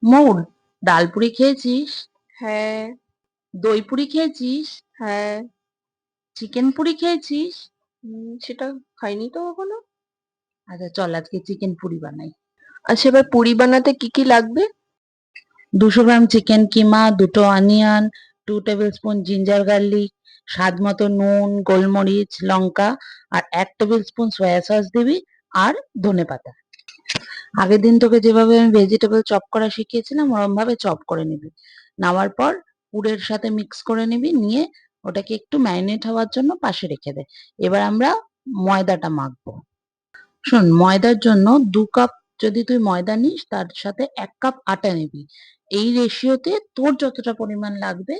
মৌর ডাল পুরি খেয়েছিস? হ্যাঁ। দই পুরি খেয়েছিস? হ্যাঁ। চিকেন পুরি খেয়েছিস? সেটা খাইনি তো কখনো। আচ্ছা চল আজকে চিকেন পুরি বানাই। আচ্ছা, এবার পুরি বানাতে কি কি লাগবে? 200 গ্রাম চিকেন কিমা, দুটো onion, 2 table spoon ginger garlic, স্বাদ মতো নুন, গোলমরিচ, লঙ্কা, আর 1 টেবিল স্পুন সয়া সস দিবি, আর ধনেপাতা। আগের দিন তোকে যেভাবে আমি ভেজিটেবল চপ করা শিখিয়েছিলাম ওরম ভাবে চপ করে নিবি। নামার পর পুরের সাথে মিক্স করে নিবি, নিয়ে ওটাকে একটু ম্যারিনেট হওয়ার জন্য পাশে রেখে দে। এবার আমরা ময়দাটা মাখবো। শোন, ময়দার জন্য 2 কাপ যদি তুই ময়দা নিস তার সাথে 1 কাপ আটা নিবি। এই রেশিওতে তোর যতটা পরিমাণ লাগবে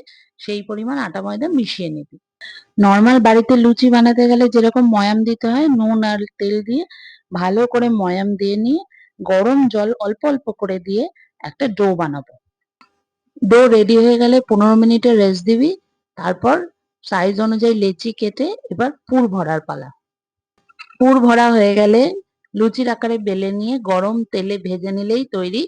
সেই পরিমাণ আটা ময়দা মিশিয়ে নিবি। নর্মাল বাড়িতে লুচি বানাতে গেলে যেরকম ময়াম দিতে হয়, নুন আর তেল দিয়ে ভালো করে ময়াম দিয়ে নিয়ে গরম জল অল্প অল্প করে দিয়ে একটা ডো বানাবো। ডো রেডি হয়ে গেলে 15 মিনিটের রেস্ট দিবি। তারপর সাইজ অনুযায়ী লেচি কেটে এবার পুর ভরার পালা। পুর ভরা হয়ে গেলে লুচির আকারে বেলে নিয়ে গরম তেলে ভেজে নিলেই তৈরি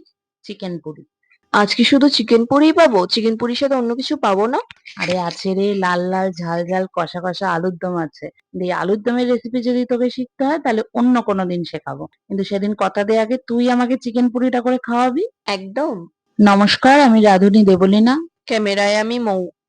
চিকেন পুরি। আজকে শুধু চিকেন পুরিই পাবো? চিকেন পুরির সাথে অন্য কিছু পাবো না? আরে আছে রে, লাল লাল ঝাল ঝাল কষা কষা আলুর দম আছে। এই আলুর দমের রেসিপি যদি তোকে শিখতে হয় তাহলে অন্য কোনো দিন শেখাবো, কিন্তু সেদিন কথা দে আগে তুই আমাকে চিকেন পুরিটা করে খাওয়াবি। একদম। নমস্কার, আমি রাঁধুনি দেবলীনা। ক্যামেরায় আমি মৌ।